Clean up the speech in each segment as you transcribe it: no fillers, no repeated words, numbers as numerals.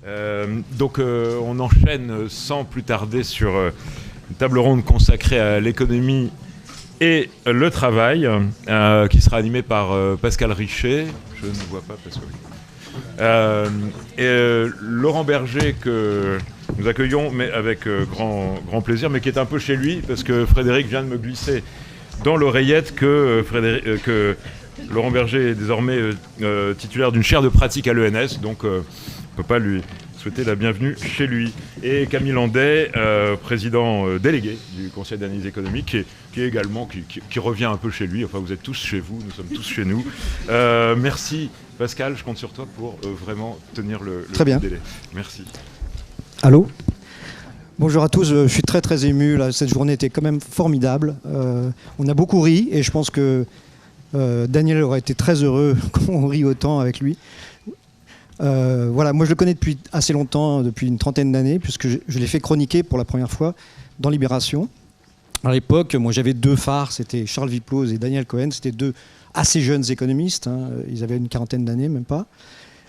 On enchaîne sans plus tarder sur une table ronde consacrée à l'économie et le travail, qui sera animée par Pascal Richet. Je ne vois pas Pascal. Laurent Berger, que nous accueillons, mais avec grand plaisir, mais qui est un peu chez lui, parce que Frédéric vient de me glisser dans l'oreillette que Laurent Berger est désormais titulaire d'une chaire de pratique à l'ENS, donc on ne peut pas lui souhaiter la bienvenue chez lui. Et Camille Landais, président délégué du Conseil d'analyse économique, qui revient un peu chez lui. Enfin, vous êtes tous chez vous, nous sommes tous chez nous. Merci Pascal, je compte sur toi pour vraiment tenir le délai. Merci. Allô ? Bonjour à tous, je suis très ému. Là, cette journée était quand même formidable. On a beaucoup ri et je pense que Daniel aurait été très heureux qu'on rit autant avec lui. Voilà, moi je le connais depuis assez longtemps, depuis une trentaine d'années, puisque je l'ai fait chroniquer pour la première fois dans Libération. À l'époque, moi j'avais deux phares, c'était Charles Wiplose et Daniel Cohen, c'était deux assez jeunes économistes, hein, ils avaient une quarantaine d'années, même pas.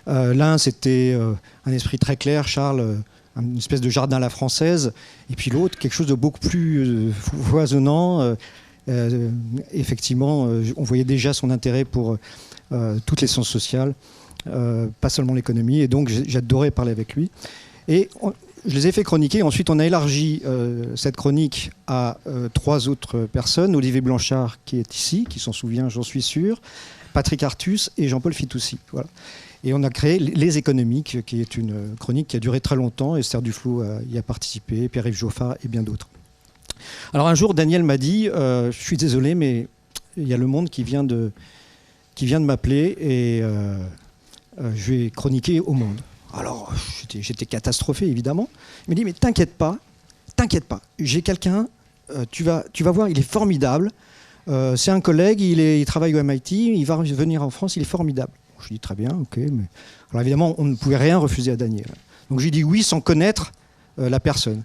L'un c'était un esprit très clair, Charles, une espèce de jardin à la française, et puis l'autre, quelque chose de beaucoup plus foisonnant. Effectivement, on voyait déjà son intérêt pour toutes les sciences sociales. Pas seulement l'économie, et donc j'adorais parler avec lui. Et je les ai fait chroniquer. Ensuite, on a élargi cette chronique à trois autres personnes. Olivier Blanchard, qui est ici, qui s'en souvient, j'en suis sûr, Patrick Artus et Jean-Paul Fitoussi. Voilà. Et on a créé Les Économiques, qui est une chronique qui a duré très longtemps. Esther Duflo y a participé, Pierre-Yves Joffard et bien d'autres. Alors un jour, Daniel m'a dit je suis désolé, mais il y a Le Monde qui vient de m'appeler et je vais chroniquer au Monde. Alors, j'étais catastrophé, évidemment. Il m'a dit, mais t'inquiète pas, j'ai quelqu'un, tu vas voir, il est formidable. C'est un collègue, il travaille au MIT, il va venir en France, il est formidable. Je lui dis, très bien, ok. Mais... Alors évidemment, on ne pouvait rien refuser à Daniel. Donc j'ai dit oui sans connaître la personne.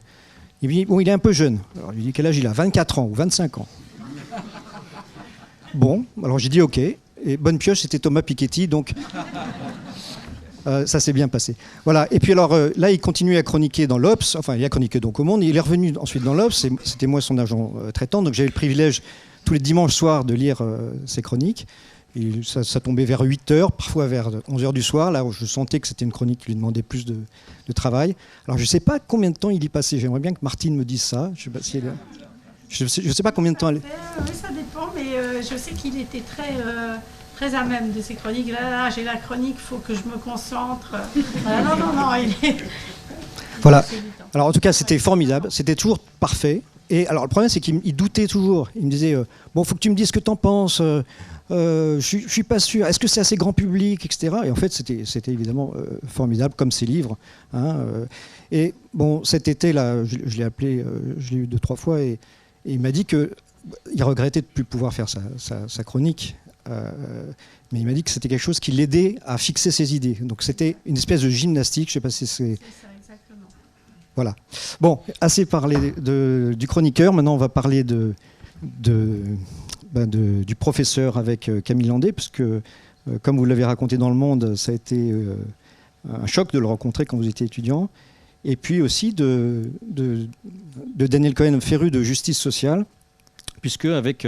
Il me dit, bon, il est un peu jeune. Alors je lui dis, quel âge il a ? 24 ans ou 25 ans. Bon, alors j'ai dit ok. Et bonne pioche, c'était Thomas Piketty, donc ça s'est bien passé. Voilà. Et puis alors là, il continuait à chroniquer dans l'Obs, enfin il a chroniqué donc au Monde, il est revenu ensuite dans l'Obs, c'était moi son agent traitant, donc j'avais le privilège tous les dimanches soirs de lire ses chroniques. Et ça tombait vers 8h, parfois vers 11h du soir, là où je sentais que c'était une chronique qui lui demandait plus de travail. Alors je ne sais pas combien de temps il y passait, j'aimerais bien que Martine me dise ça. Je ne sais pas si je sais pas combien de temps elle... Oui, ça dépend, mais je sais qu'il était très à même de ces chroniques. Là, j'ai la chronique, il faut que je me concentre. Non, il est... Voilà. Alors en tout cas, c'était formidable, c'était toujours parfait. Et alors le problème, c'est qu'il doutait toujours. Il me disait, bon, il faut que tu me dises ce que tu en penses, je suis pas sûr, est-ce que c'est assez grand public, etc. Et en fait, c'était évidemment formidable, comme ses livres. Hein, et bon, cet été-là, je l'ai appelé, je l'ai eu 2-3 fois, et il m'a dit qu'il regrettait de ne plus pouvoir faire sa chronique. Mais il m'a dit que c'était quelque chose qui l'aidait à fixer ses idées. Donc c'était une espèce de gymnastique, je ne sais pas si c'est... C'est ça, exactement. Voilà. Bon, assez parlé du chroniqueur, maintenant on va parler du professeur avec Camille Landais, parce que, comme vous l'avez raconté dans Le Monde, ça a été un choc de le rencontrer quand vous étiez étudiant. Et puis aussi de Daniel Cohen, féru de justice sociale, puisque avec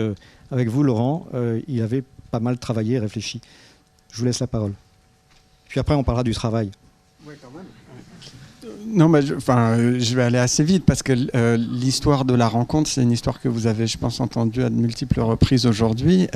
vous, Laurent, il avait pas mal travaillé et réfléchi. Je vous laisse la parole. Puis après, on parlera du travail. Oui, quand même. Non, mais je vais aller assez vite parce que l'histoire de la rencontre, c'est une histoire que vous avez, je pense, entendue à de multiples reprises aujourd'hui.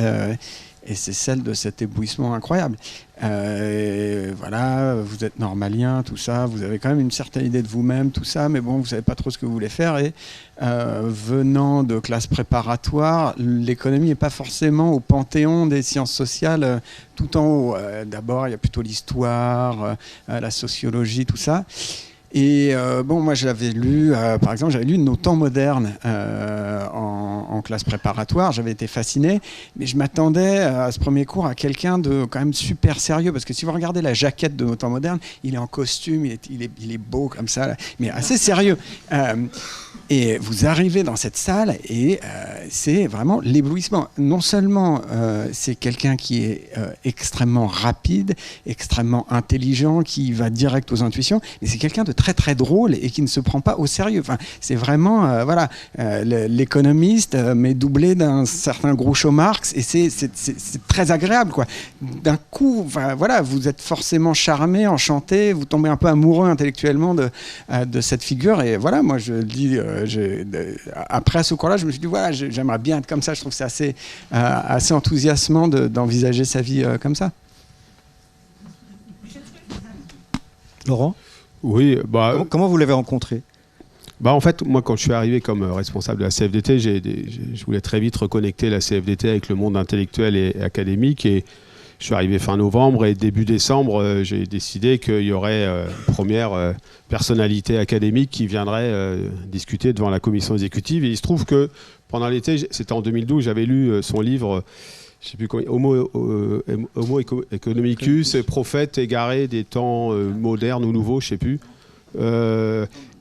Et c'est celle de cet éblouissement incroyable. Voilà, vous êtes normalien, tout ça, vous avez quand même une certaine idée de vous-même, tout ça, mais bon, vous ne savez pas trop ce que vous voulez faire. Et venant de classes préparatoires, l'économie n'est pas forcément au panthéon des sciences sociales tout en haut. D'abord, il y a plutôt l'histoire, la sociologie, tout ça. Et bon, moi j'avais lu, par exemple, j'avais lu Nos temps modernes en classe préparatoire, j'avais été fasciné, mais je m'attendais à ce premier cours à quelqu'un de quand même super sérieux, parce que si vous regardez la jaquette de Nos temps modernes, il est en costume, il est beau comme ça, là, mais assez sérieux. Et vous arrivez dans cette salle et c'est vraiment l'éblouissement. Non seulement c'est quelqu'un qui est extrêmement rapide, extrêmement intelligent, qui va direct aux intuitions, mais c'est quelqu'un de très très drôle et qui ne se prend pas au sérieux. Enfin, c'est vraiment l'économiste, mais doublé d'un certain Groucho Marx, et c'est très agréable, quoi. D'un coup, voilà, vous êtes forcément charmé, enchanté, vous tombez un peu amoureux intellectuellement de cette figure. Et voilà, moi je dis, après ce cours-là, je me suis dit, voilà, j'aimerais bien être comme ça. Je trouve que c'est assez enthousiasmant d'envisager sa vie comme ça. Laurent ? Oui, comment vous l'avez rencontré ? En fait, moi, quand je suis arrivé comme responsable de la CFDT, je voulais très vite reconnecter la CFDT avec le monde intellectuel et académique. Et je suis arrivé fin novembre et début décembre, j'ai décidé qu'il y aurait une première personnalité académique qui viendrait discuter devant la commission exécutive. Et il se trouve que pendant l'été, c'était en 2012, j'avais lu son livre, je ne sais plus comment, Homo economicus, prophète égaré des temps modernes ou nouveaux, je ne sais plus.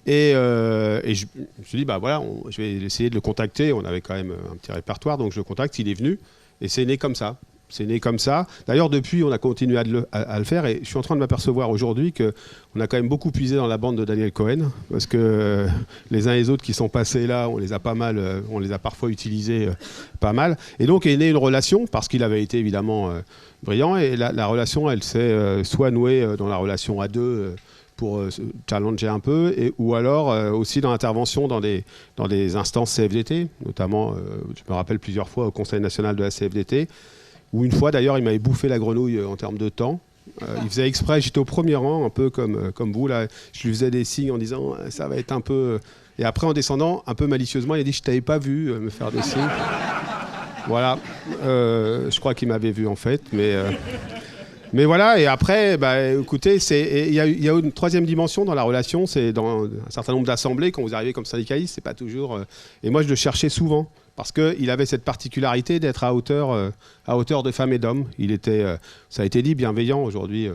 Et je me suis dit, voilà, je vais essayer de le contacter. On avait quand même un petit répertoire, donc je le contacte, il est venu. Et c'est né comme ça. C'est né comme ça. D'ailleurs, depuis, on a continué à le faire. Et je suis en train de m'apercevoir aujourd'hui qu'on a quand même beaucoup puisé dans la bande de Daniel Cohen. Parce que les uns et les autres qui sont passés là, on les a parfois utilisés pas mal. Et donc est née une relation, parce qu'il avait été évidemment brillant. Et la relation, elle s'est soit nouée dans la relation à deux, pour challenger un peu, ou alors aussi dans l'intervention dans des instances CFDT, notamment, je me rappelle plusieurs fois au Conseil national de la CFDT, où une fois d'ailleurs il m'avait bouffé la grenouille en termes de temps. Il faisait exprès, j'étais au premier rang, un peu comme vous, là. Je lui faisais des signes en disant ça va être un peu... Et après en descendant, un peu malicieusement, il a dit je t'avais pas vu me faire des signes. Voilà, je crois qu'il m'avait vu en fait, mais voilà. Et après, écoutez, il y a une troisième dimension dans la relation, c'est dans un certain nombre d'assemblées, quand vous arrivez comme syndicaliste, c'est pas toujours... Et moi je le cherchais souvent, parce qu'il avait cette particularité d'être à hauteur de femmes et d'hommes. Il était, ça a été dit, bienveillant aujourd'hui.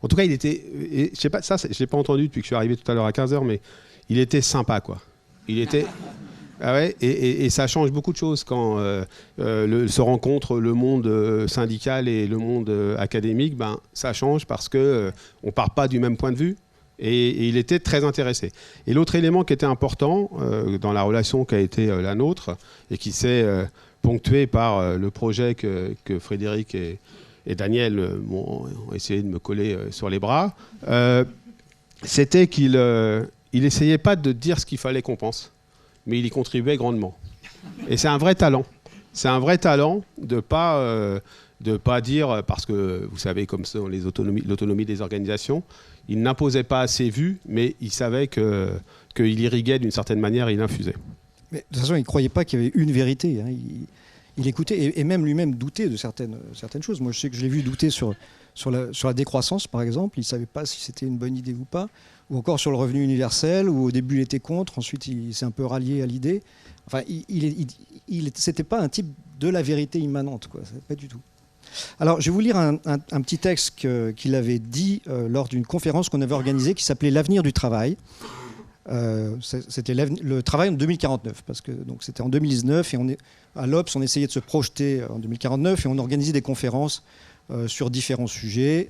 En tout cas, il était... je sais pas, ça, je l'ai pas entendu depuis que je suis arrivé tout à l'heure à 15h, mais il était sympa, quoi. Il était... Ah ouais, et ça change beaucoup de choses quand se rencontre le monde syndical et le monde académique. Ça change parce qu'on ne part pas du même point de vue. Et il était très intéressé. Et l'autre élément qui était important dans la relation qui a été la nôtre et qui s'est ponctué par le projet que Frédéric et Daniel ont essayé de me coller sur les bras, c'était qu'il n'essayait pas de dire ce qu'il fallait qu'on pense, mais il y contribuait grandement. Et c'est un vrai talent. C'est un vrai talent de pas dire, parce que vous savez, comme ça, l'autonomie des organisations, il n'imposait pas ses vues, mais il savait qu'il irriguait d'une certaine manière, il infusait. Mais de toute façon, il ne croyait pas qu'il y avait une vérité. Hein. Il écoutait et même lui-même doutait de certaines choses. Moi, je sais que je l'ai vu douter sur la décroissance, par exemple. Il ne savait pas si c'était une bonne idée ou pas. Ou encore sur le revenu universel, où au début il était contre, ensuite il s'est un peu rallié à l'idée. Enfin, c'était pas un type de la vérité immanente, quoi. Pas du tout. Alors, je vais vous lire un petit texte qu'il avait dit lors d'une conférence qu'on avait organisée qui s'appelait « L'avenir du travail ». C'était le travail en 2049, parce que c'était en 2019, et à l'Obs, on essayait de se projeter en 2049, et on organisait des conférences sur différents sujets.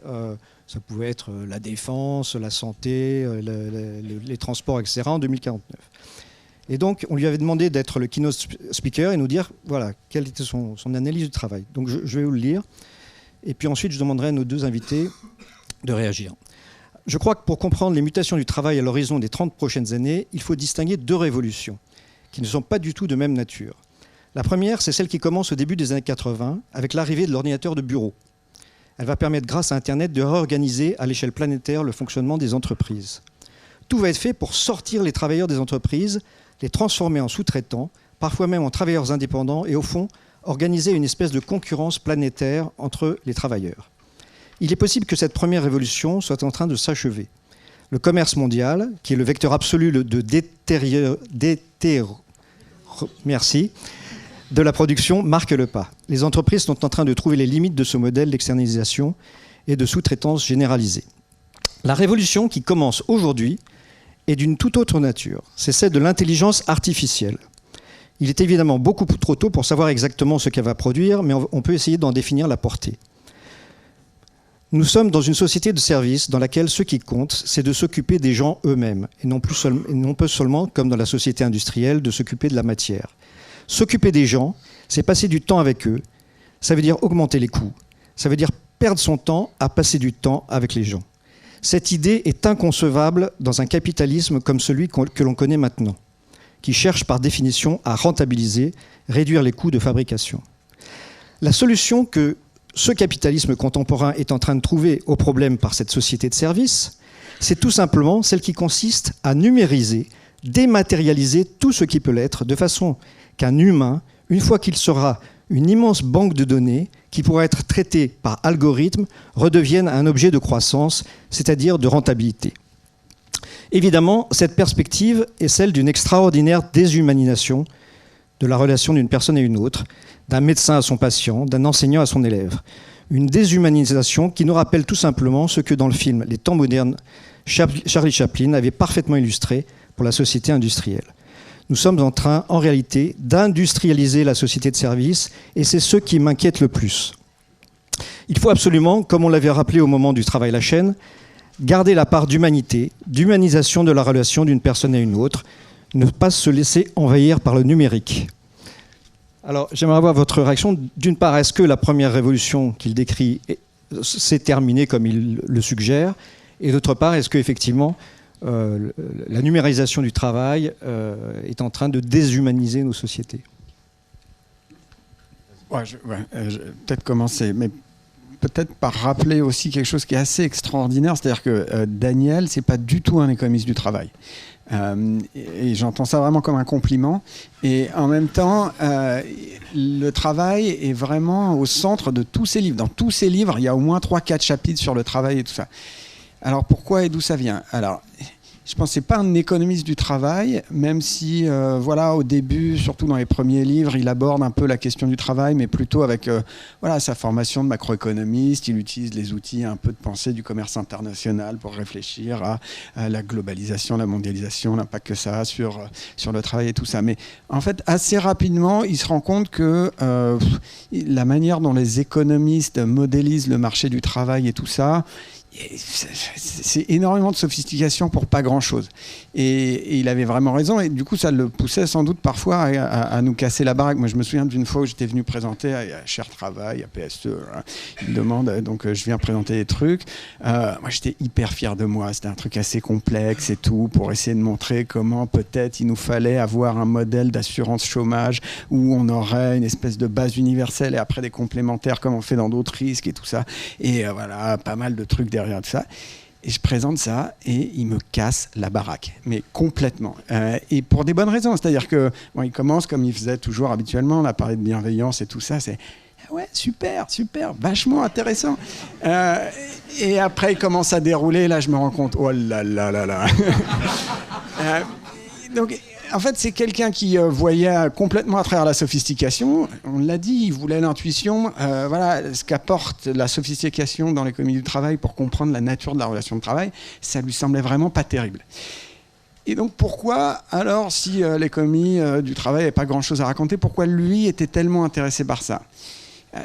Ça pouvait être la défense, la santé, les transports, etc. en 2049. Et donc, on lui avait demandé d'être le keynote speaker et nous dire, voilà, quelle était son analyse du travail. Donc, je vais vous le lire. Et puis ensuite, je demanderai à nos deux invités de réagir. Je crois que pour comprendre les mutations du travail à l'horizon des 30 prochaines années, il faut distinguer deux révolutions qui ne sont pas du tout de même nature. La première, c'est celle qui commence au début des années 80 avec l'arrivée de l'ordinateur de bureau. Elle va permettre, grâce à Internet, de réorganiser à l'échelle planétaire le fonctionnement des entreprises. Tout va être fait pour sortir les travailleurs des entreprises, les transformer en sous-traitants, parfois même en travailleurs indépendants, et au fond, organiser une espèce de concurrence planétaire entre les travailleurs. Il est possible que cette première révolution soit en train de s'achever. Le commerce mondial, qui est le vecteur absolu merci, de la production, marque le pas. Les entreprises sont en train de trouver les limites de ce modèle d'externalisation et de sous-traitance généralisée. La révolution qui commence aujourd'hui est d'une toute autre nature. C'est celle de l'intelligence artificielle. Il est évidemment beaucoup trop tôt pour savoir exactement ce qu'elle va produire, mais on peut essayer d'en définir la portée. Nous sommes dans une société de services dans laquelle ce qui compte, c'est de s'occuper des gens eux-mêmes, et non pas seulement, comme dans la société industrielle, de s'occuper de la matière. S'occuper des gens, c'est passer du temps avec eux. Ça veut dire augmenter les coûts. Ça veut dire perdre son temps à passer du temps avec les gens. Cette idée est inconcevable dans un capitalisme comme celui que l'on connaît maintenant, qui cherche par définition à rentabiliser, réduire les coûts de fabrication. La solution que ce capitalisme contemporain est en train de trouver au problème par cette société de services, c'est tout simplement celle qui consiste à numériser, dématérialiser tout ce qui peut l'être, de façon qu'un humain, une fois qu'il sera une immense banque de données qui pourra être traitée par algorithme, redevienne un objet de croissance, c'est-à-dire de rentabilité. Évidemment, cette perspective est celle d'une extraordinaire déshumanisation de la relation d'une personne à une autre, d'un médecin à son patient, d'un enseignant à son élève. Une déshumanisation qui nous rappelle tout simplement ce que dans le film Les temps modernes, Charlie Chaplin avait parfaitement illustré pour la société industrielle. Nous sommes en train, en réalité, d'industrialiser la société de services, et c'est ce qui m'inquiète le plus. Il faut absolument, comme on l'avait rappelé au moment du travail la chaîne, garder la part d'humanité, d'humanisation de la relation d'une personne à une autre, ne pas se laisser envahir par le numérique. Alors, j'aimerais avoir votre réaction. D'une part, est-ce que la première révolution qu'il décrit s'est terminée comme il le suggère? Et d'autre part, est-ce qu'effectivement, la numérisation du travail est en train de déshumaniser nos sociétés? Je vais peut-être commencer, mais peut-être par rappeler aussi quelque chose qui est assez extraordinaire, c'est-à-dire que Daniel, c'est pas du tout un économiste du travail. Et j'entends ça vraiment comme un compliment. Et en même temps, le travail est vraiment au centre de tous ces livres. Dans tous ces livres, il y a au moins 3-4 chapitres sur le travail et tout ça. Alors pourquoi et d'où ça vient? Alors, je pense que ce n'est pas un économiste du travail, même si, au début, surtout dans les premiers livres, il aborde un peu la question du travail, mais plutôt avec sa formation de macroéconomiste. Il utilise les outils un peu de pensée du commerce international pour réfléchir à la globalisation, la mondialisation, l'impact que ça a sur le travail et tout ça. Mais en fait, assez rapidement, il se rend compte que la manière dont les économistes modélisent le marché du travail et tout ça, c'est énormément de sophistication pour pas grand-chose. Et il avait vraiment raison. Et du coup, ça le poussait sans doute parfois à nous casser la baraque. Moi, je me souviens d'une fois où j'étais venu présenter à Cher Travail, à PSE. Il me demande, donc je viens présenter des trucs. Moi, j'étais hyper fier de moi. C'était un truc assez complexe et tout, pour essayer de montrer comment peut-être il nous fallait avoir un modèle d'assurance chômage où on aurait une espèce de base universelle et après des complémentaires comme on fait dans d'autres risques et tout ça. Et pas mal de trucs derrière tout ça. Et je présente ça et il me casse la baraque, mais complètement. Et pour des bonnes raisons. C'est-à-dire que il commence comme il faisait toujours habituellement, on a parlé de bienveillance et tout ça, c'est ouais, super, vachement intéressant. Et après il commence à dérouler, là je me rends compte, oh là là là là. Donc en fait, c'est quelqu'un qui voyait complètement à travers la sophistication. On l'a dit, il voulait l'intuition. Ce qu'apporte la sophistication dans l'économie du travail pour comprendre la nature de la relation de travail, ça lui semblait vraiment pas terrible. Et donc pourquoi, alors, si l'économie du travail n'avait pas grand-chose à raconter, pourquoi lui était tellement intéressé par ça?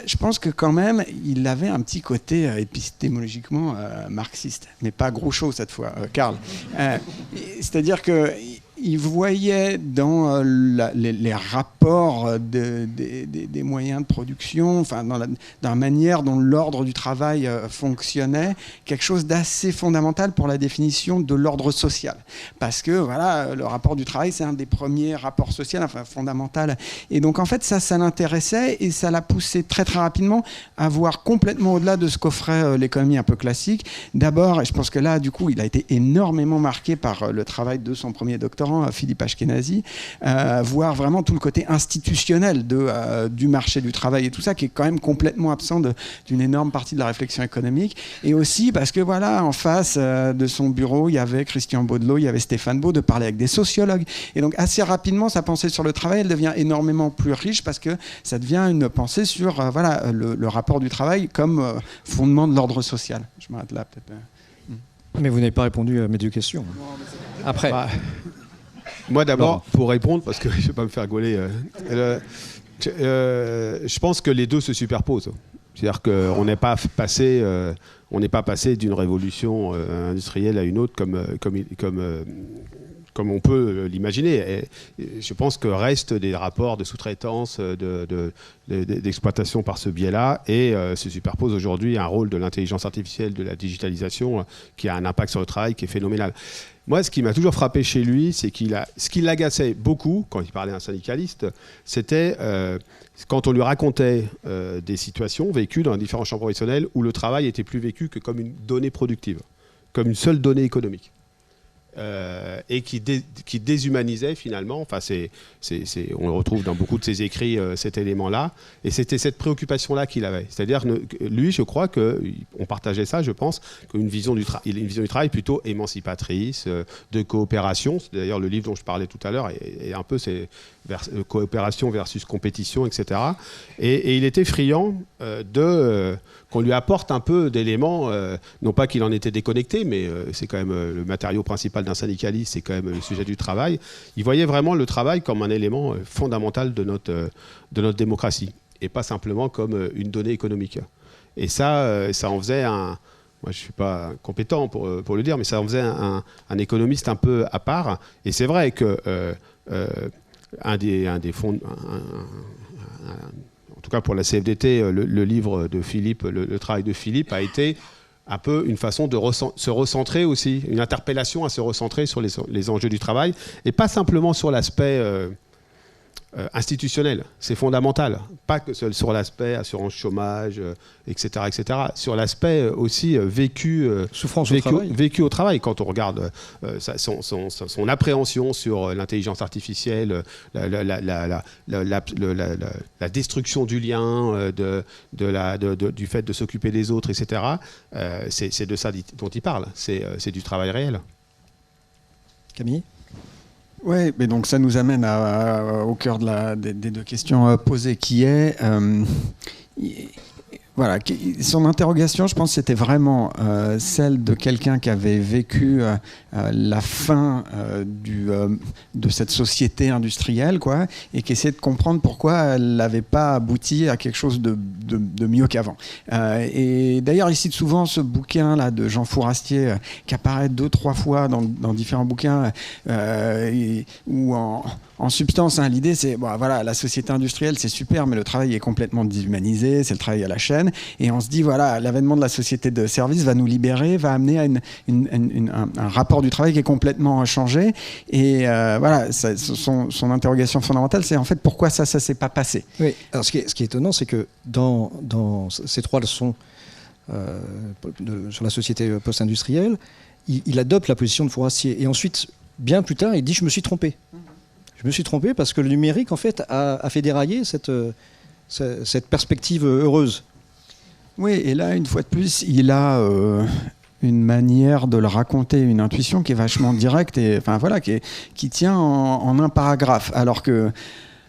Je pense que quand même, il avait un petit côté épistémologiquement marxiste, mais pas Groucho cette fois, Karl. C'est-à dire que il voyait dans les rapports des moyens de production, enfin dans la manière dont l'ordre du travail fonctionnait, quelque chose d'assez fondamental pour la définition de l'ordre social. Parce que le rapport du travail, c'est un des premiers rapports sociaux, enfin fondamental. Et donc en fait, ça l'intéressait et ça l'a poussé très très rapidement à voir complètement au-delà de ce qu'offrait l'économie un peu classique. D'abord, et je pense que là, du coup, il a été énormément marqué par le travail de son premier doctorant, notamment Philippe Ashkenazi, voir vraiment tout le côté institutionnel du marché du travail et tout ça, qui est quand même complètement absent d'une énorme partie de la réflexion économique. Et aussi parce que voilà, en face de son bureau, il y avait Christian Baudelot, il y avait Stéphane Beau, de parler avec des sociologues. Et donc assez rapidement, sa pensée sur le travail, elle devient énormément plus riche parce que ça devient une pensée sur le rapport du travail comme fondement de l'ordre social. Je m'arrête là peut-être. Mais vous n'avez pas répondu à mes 2 questions. Après. Moi d'abord, pour répondre, parce que je ne vais pas me faire gauler, je pense que les deux se superposent. C'est-à-dire qu'on n'est pas passé d'une révolution industrielle à une autre comme on peut l'imaginer. Et je pense que restent des rapports de sous-traitance, d'exploitation par ce biais-là, et se superpose aujourd'hui un rôle de l'intelligence artificielle, de la digitalisation, qui a un impact sur le travail qui est phénoménal. Moi, ce qui m'a toujours frappé chez lui, c'est ce qui l'agaçait beaucoup, quand il parlait à un syndicaliste, c'était quand on lui racontait des situations vécues dans différents champs professionnels où le travail était plus vécu que comme une donnée productive, comme une seule donnée économique. Et qui déshumanisait finalement. Enfin, on le retrouve dans beaucoup de ses écrits, cet élément-là. Et c'était cette préoccupation-là qu'il avait. C'est-à-dire, lui, je crois qu'on partageait ça, je pense, une vision du travail plutôt émancipatrice, de coopération. C'est d'ailleurs le livre dont je parlais tout à l'heure, et un peu coopération versus compétition, etc. Et il était friand qu'on lui apporte un peu d'éléments, non pas qu'il en était déconnecté, mais c'est quand même le matériau principal d'un syndicaliste, c'est quand même le sujet du travail. Il voyait vraiment le travail comme un élément fondamental de notre démocratie, et pas simplement comme une donnée économique. Et ça en faisait moi je ne suis pas compétent pour le dire, mais ça en faisait un économiste un peu à part. Et c'est vrai que un des fonds... en tout cas pour la CFDT, le livre de Philippe, le travail de Philippe a été un peu une façon de se recentrer aussi, une interpellation à se recentrer sur les enjeux du travail, et pas simplement sur l'aspect institutionnel, c'est fondamental, pas que sur l'aspect assurance chômage, etc., sur l'aspect aussi vécu au travail. Quand on regarde son appréhension sur l'intelligence artificielle, la destruction du lien, du fait de s'occuper des autres, etc., c'est de ça dont il parle, c'est du travail réel. Camille ? Oui, mais donc ça nous amène au cœur des 2 questions posées, qui est... voilà, son interrogation, je pense, c'était vraiment celle de quelqu'un qui avait vécu la fin de cette société industrielle, quoi, et qui essayait de comprendre pourquoi elle n'avait pas abouti à quelque chose de mieux qu'avant. Et d'ailleurs, il cite souvent ce bouquin là de Jean Fourastier qui apparaît 2-3 fois dans différents bouquins, où en substance, l'idée c'est voilà, la société industrielle c'est super, mais le travail est complètement déshumanisé, c'est le travail à la chaîne, et on se dit voilà, l'avènement de la société de service va nous libérer, va amener à un rapport du travail qui est complètement changé. Et voilà, son interrogation fondamentale, c'est en fait pourquoi ça s'est pas passé. Oui. Alors ce qui est étonnant, c'est que dans ces 3 leçons sur la société post-industrielle, il adopte la position de Fourastier, et ensuite, bien plus tard, il dit je me suis trompé. Je me suis trompé parce que le numérique, en fait, a fait dérailler cette perspective heureuse. Oui, et là, une fois de plus, il a une manière de le raconter, une intuition qui est vachement directe, et enfin voilà, qui tient en un paragraphe, alors que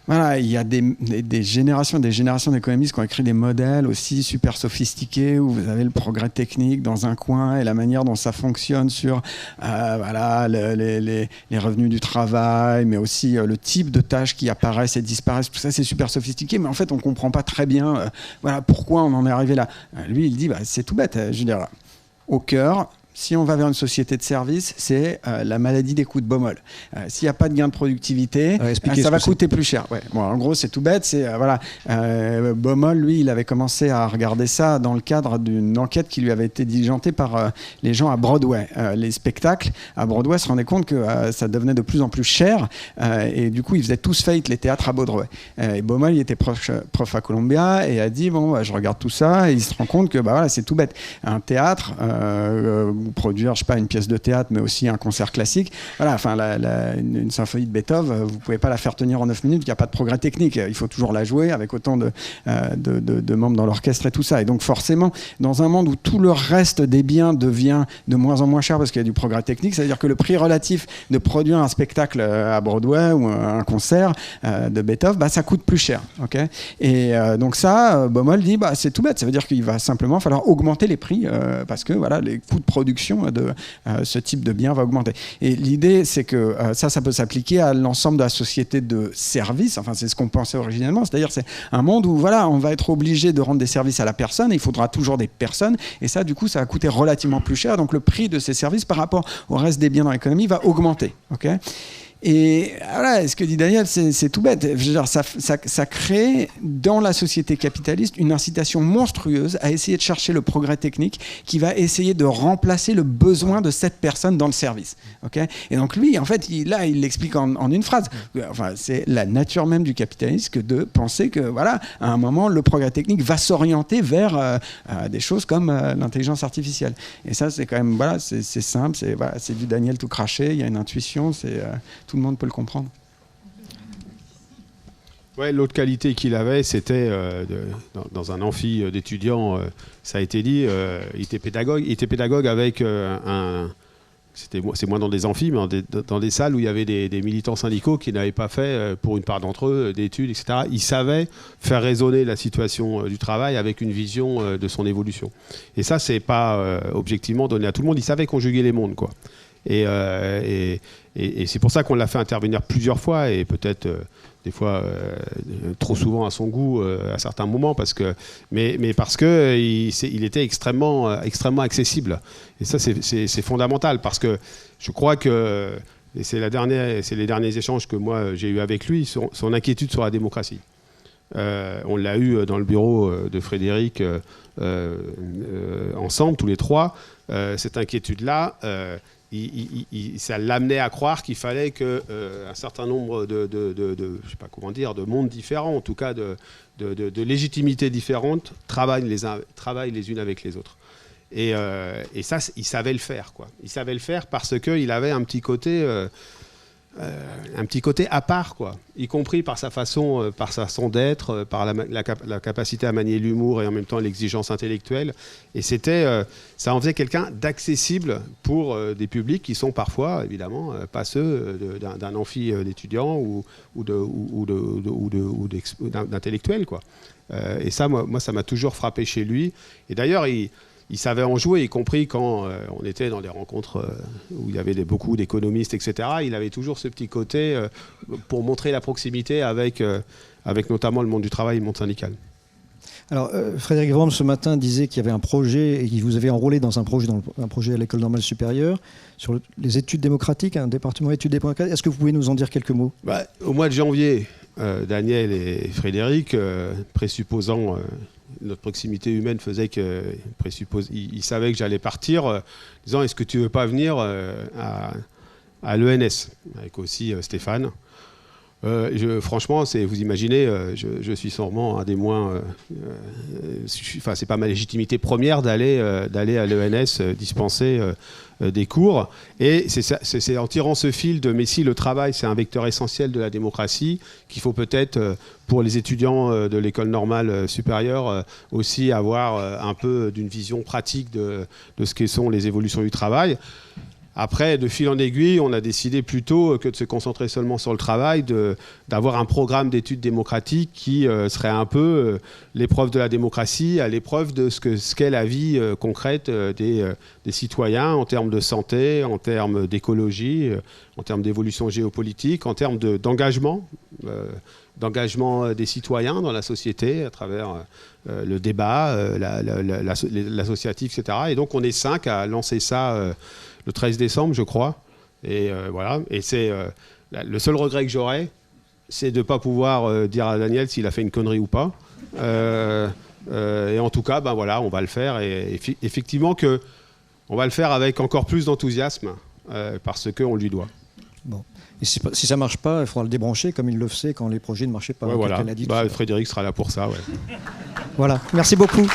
voilà, il y a des générations d'économistes qui ont écrit des modèles aussi super sophistiqués, où vous avez le progrès technique dans un coin et la manière dont ça fonctionne sur voilà, les revenus du travail, mais aussi le type de tâches qui apparaissent et disparaissent. Tout ça, c'est super sophistiqué, mais en fait, on ne comprend pas très bien voilà, pourquoi on en est arrivé là. Lui, il dit, c'est tout bête. Je veux dire, au cœur... Si on va vers une société de service, c'est la maladie des coups de Baumol. S'il n'y a pas de gain de productivité, ça va coûter plus cher. Ouais. Bon, en gros, c'est tout bête. C'est voilà. Baumol, lui, il avait commencé à regarder ça dans le cadre d'une enquête qui lui avait été diligentée par les gens à Broadway. Les spectacles à Broadway se rendaient compte que ça devenait de plus en plus cher, et du coup, ils faisaient tous faillite, les théâtres à Broadway. Et Baumol, il était prof à Columbia et a dit bon, je regarde tout ça, et il se rend compte que voilà, c'est tout bête. Un théâtre ou produire, je sais pas, une pièce de théâtre, mais aussi un concert classique. Voilà, enfin, une symphonie de Beethoven, vous pouvez pas la faire tenir en 9 minutes, il n'y a pas de progrès technique. Il faut toujours la jouer avec autant de membres dans l'orchestre et tout ça. Et donc forcément, dans un monde où tout le reste des biens devient de moins en moins cher parce qu'il y a du progrès technique, c'est-à-dire que le prix relatif de produire un spectacle à Broadway ou un concert de Beethoven, bah, ça coûte plus cher. Okay, et donc ça, Baumol dit, bah, c'est tout bête. Ça veut dire qu'il va simplement falloir augmenter les prix parce que voilà, les coûts de production de ce type de biens va augmenter. Et l'idée, c'est que ça peut s'appliquer à l'ensemble de la société de services. Enfin, c'est ce qu'on pensait originellement. C'est-à-dire, c'est un monde où voilà, on va être obligé de rendre des services à la personne et il faudra toujours des personnes. Et ça, du coup, ça va coûter relativement plus cher. Donc, le prix de ces services par rapport au reste des biens dans l'économie va augmenter. Okay, et voilà, ce que dit Daniel, c'est tout bête. Je veux dire, ça crée dans la société capitaliste une incitation monstrueuse à essayer de chercher le progrès technique qui va essayer de remplacer le besoin de cette personne dans le service. Okay, et donc lui, en fait, il l'explique en une phrase. Enfin, c'est la nature même du capitalisme que de penser que, voilà, à un moment, le progrès technique va s'orienter vers des choses comme l'intelligence artificielle. Et ça, c'est quand même, voilà, c'est simple, c'est du Daniel tout craché, il y a une intuition, tout le monde peut le comprendre. Ouais, l'autre qualité qu'il avait, c'était dans un amphi d'étudiants, ça a été dit, il était pédagogue avec c'est moins dans des amphis, mais dans des salles où il y avait des militants syndicaux qui n'avaient pas fait, pour une part d'entre eux, d'études, etc. Il savait faire résonner la situation du travail avec une vision de son évolution. Et ça, c'est pas objectivement donné à tout le monde. Il savait conjuguer les mondes, quoi. Et c'est pour ça qu'on l'a fait intervenir plusieurs fois et peut-être des fois trop souvent à son goût à certains moments, mais parce que il était extrêmement accessible. Et ça, c'est fondamental parce que je crois que c'est les derniers échanges que moi j'ai eu avec lui, son inquiétude sur la démocratie. On l'a eu dans le bureau de Frédéric ensemble, tous les trois. Cette inquiétude-là, ça l'amenait à croire qu'il fallait qu'un certain nombre je sais pas comment dire, de mondes différents, en tout cas de légitimités différentes, travaillent les unes avec les autres. Et ça, il savait le faire, quoi. Il savait le faire parce qu'il avait un petit côté à part, quoi, y compris par sa façon d'être, par la capacité à manier l'humour et en même temps l'exigence intellectuelle. Et ça en faisait quelqu'un d'accessible pour des publics qui sont parfois, évidemment, pas ceux d'un amphi d'étudiants ou d'intellectuels, quoi. Et ça, moi, ça m'a toujours frappé chez lui. Et d'ailleurs, il savait en jouer, y compris quand on était dans des rencontres où il y avait beaucoup d'économistes, etc. Il avait toujours ce petit côté pour montrer la proximité avec notamment le monde du travail et le monde syndical. Alors, Frédéric Worms, ce matin, disait qu'il y avait un projet et qu'il vous avait enrôlé dans un projet à l'École normale supérieure sur les études démocratiques, un département études démocratiques. Est-ce que vous pouvez nous en dire quelques mots ? Au mois de janvier, Daniel et Frédéric, présupposant notre proximité humaine faisait qu'il savait que j'allais partir, disant est-ce que tu veux pas venir à l'ENS, avec aussi Stéphane. Franchement, vous imaginez, je suis sûrement un des moins. C'est pas ma légitimité première d'aller à l'ENS dispenser des cours. Et c'est en tirant ce fil de mais si le travail c'est un vecteur essentiel de la démocratie qu'il faut peut-être pour les étudiants de l'école normale supérieure aussi avoir un peu d'une vision pratique de ce que sont les évolutions du travail. Après, de fil en aiguille, on a décidé plutôt que de se concentrer seulement sur le travail, d'avoir un programme d'études démocratiques qui serait un peu l'épreuve de la démocratie, à l'épreuve de ce qu'est la vie concrète des citoyens en termes de santé, en termes d'écologie, en termes d'évolution géopolitique, en termes d'engagement des citoyens dans la société à travers le débat, l'associatif, etc. Et donc on est 5 à lancer ça le 13 décembre, je crois. Et voilà. Et c'est le seul regret que j'aurais, c'est de ne pas pouvoir dire à Daniel s'il a fait une connerie ou pas. Et en tout cas, voilà, on va le faire. Et effectivement, on va le faire avec encore plus d'enthousiasme parce qu'on lui doit. Bon. Et si ça ne marche pas, il faudra le débrancher comme il le faisait quand les projets ne marchaient pas. Ouais, voilà. Frédéric sera là pour ça. Ouais. Voilà. Merci beaucoup.